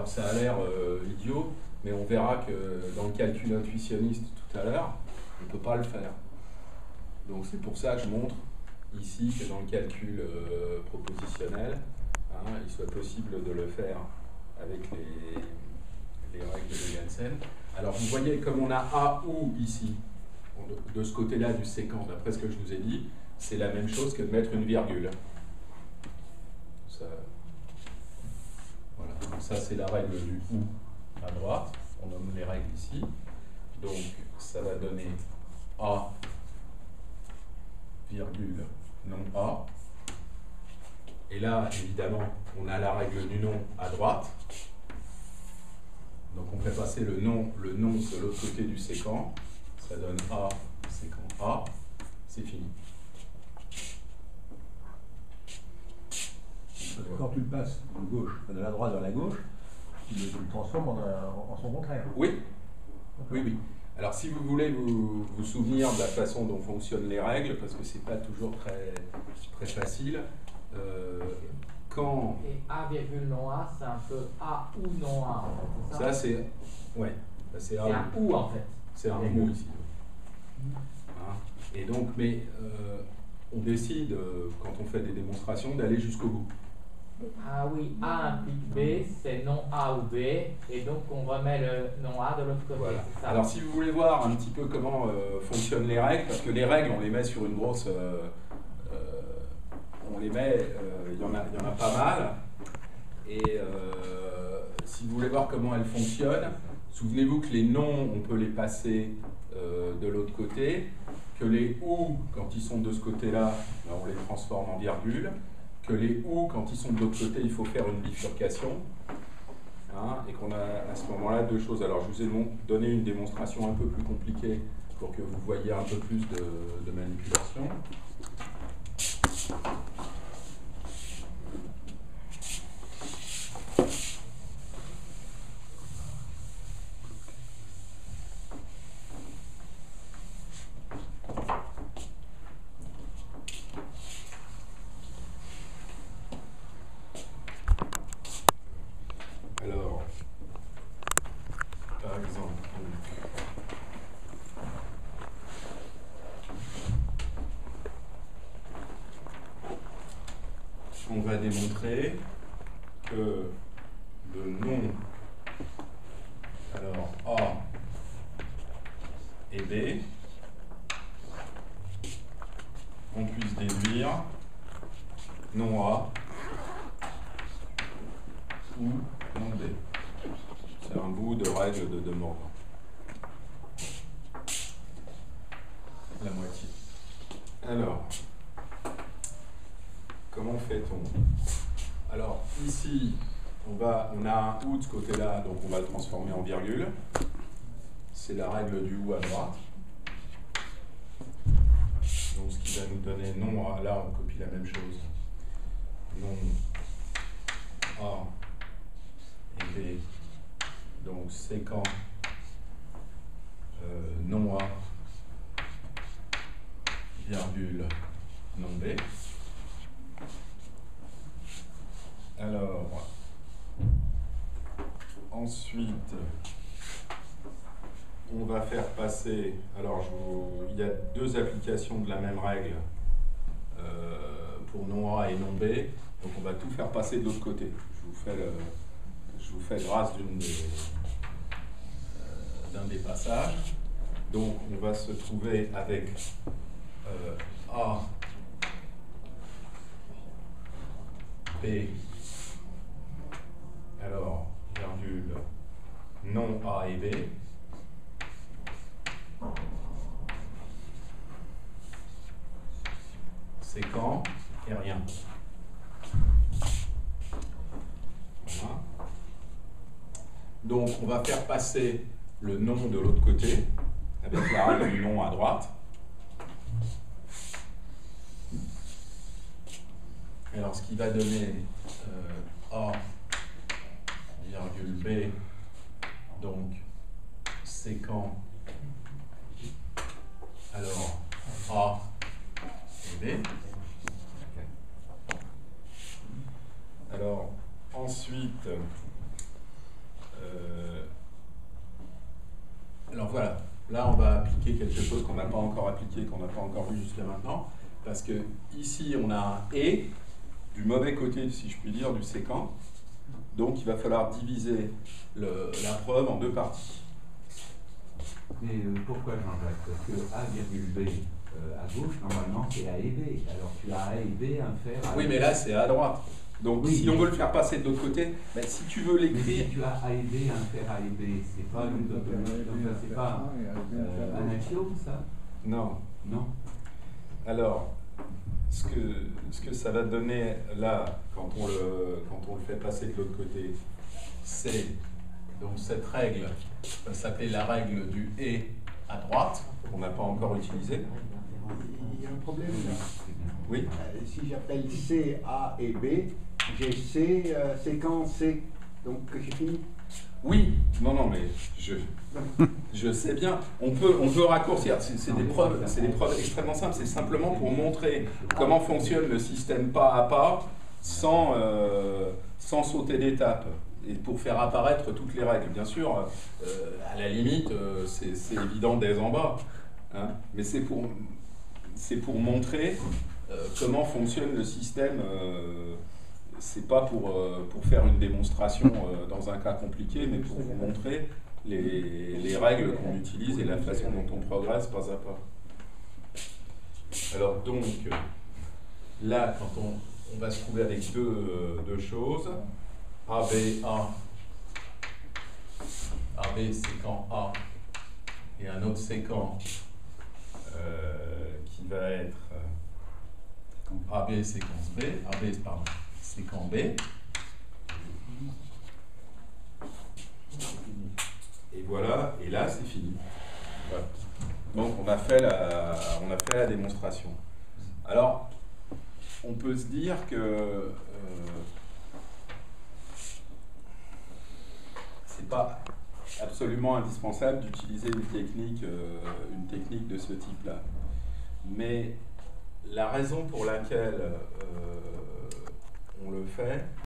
alors ça a l'air idiot, mais on verra que dans le calcul intuitionniste tout à l'heure, on ne peut pas le faire. Donc c'est pour ça que je montre ici que dans le calcul propositionnel, hein, il soit possible de le faire avec les règles de Janssen. Alors vous voyez, comme on a A ou ici, de ce côté-là du séquent, d'après ce que je vous ai dit, c'est la même chose que de mettre une virgule. Ça, voilà. Donc ça c'est la règle du ou à droite, on nomme les règles ici. Donc ça va donner A, virgule, non A. Et là, évidemment, on a la règle du non à droite. Donc on fait passer le non de l'autre côté du séquent. Ça donne A, séquent A. C'est fini. Quand tu le passes de gauche, de la droite vers la gauche, tu le transformes en son contraire. Oui, oui, oui. Alors si vous voulez vous souvenir de la façon dont fonctionnent les règles, parce que c'est pas toujours très facile, quand... Et A virgule non A, c'est un peu A ou non A, en fait, c'est ça? Ça c'est... Ouais, c'est un ou en fait. C'est un ou ici. Hein? Et donc, mais on décide, quand on fait des démonstrations, d'aller jusqu'au bout. Ah oui, A implique B, c'est non A ou B, et donc on remet le non A de l'autre côté. Voilà. Ça. Alors si vous voulez voir un petit peu comment fonctionnent les règles, parce que les règles, on les met sur une grosse... on les met, il y en a pas mal, et si vous voulez voir comment elles fonctionnent, souvenez-vous que les noms, on peut les passer de l'autre côté, que les ou, quand ils sont de ce côté-là, on les transforme en virgule, que les ou, quand ils sont de l'autre côté, il faut faire une bifurcation, hein, et qu'on a à ce moment-là deux choses. Alors je vous ai donné une démonstration un peu plus compliquée pour que vous voyiez un peu plus de manipulation. Alors, par exemple, on va démontrer que le nom, alors A et B, on puisse déduire non A ou non B. C'est un bout de règle de Morgan. La moitié. Alors, comment fait-on? Alors, ici, on a un ou de ce côté-là, donc on va le transformer en virgule. C'est la règle du ou à droite. Donc, ce qui va nous donner non A, là, on copie la même chose. Non A et B. Donc, séquent non A, virgule, non B. Alors, ensuite, on va faire passer, alors il y a deux applications de la même règle pour non A et non B, donc on va tout faire passer de l'autre côté. Je vous fais grâce d'un des passages. Donc on va se trouver avec A, B, alors, virgule, non A et B. Séquent et rien. Voilà. Donc, on va faire passer le nom de l'autre côté, avec la règle du nom à droite. Alors, ce qui va donner A, virgule B, donc séquent, alors A et B. Alors, ensuite, voilà, là on va appliquer quelque chose qu'on n'a pas encore appliqué, qu'on n'a pas encore vu jusqu'à maintenant, parce que ici on a un et du mauvais côté, si je puis dire, du séquent. Donc il va falloir diviser la preuve en deux parties. Mais pourquoi Jean-Jacques? Parce que A virgule B à gauche, normalement c'est A et B. Alors tu as A et B à faire A. Oui, mais là c'est à droite. Donc Oui, si on veut le faire passer de l'autre côté, ben, si tu veux Mais l'écrire... si tu as A et B à faire A et B, c'est pas une c'est pas un axiome ça? Non. Non. Alors, ce que ça va donner là, quand on le fait passer de l'autre côté, c'est donc cette règle, ça s'appelle la règle du et à droite, qu'on n'a pas encore utilisée. Il y a un problème là. Oui. Si j'appelle C, A et B, j'ai C, séquence C. Donc j'ai fini. Oui, non, mais je sais bien. On peut raccourcir. C'est des preuves extrêmement simples. C'est simplement pour montrer comment fonctionne le système pas à pas, sans sauter d'étape, et pour faire apparaître toutes les règles. Bien sûr, à la limite, c'est évident dès en bas, hein, mais c'est pour montrer comment fonctionne le système. C'est pas pour faire une démonstration dans un cas compliqué, mais pour vous montrer les règles qu'on utilise et la façon dont on progresse pas à pas. Alors donc, là, quand on va se trouver avec deux choses, AB, séquent A, et un autre séquent qui va être AB, séquence B, séquent B. Et voilà, et là c'est fini. Voilà. Donc on a fait la démonstration. Alors, on peut se dire que c'est pas absolument indispensable d'utiliser une technique de ce type-là. Mais la raison pour laquelle on le fait,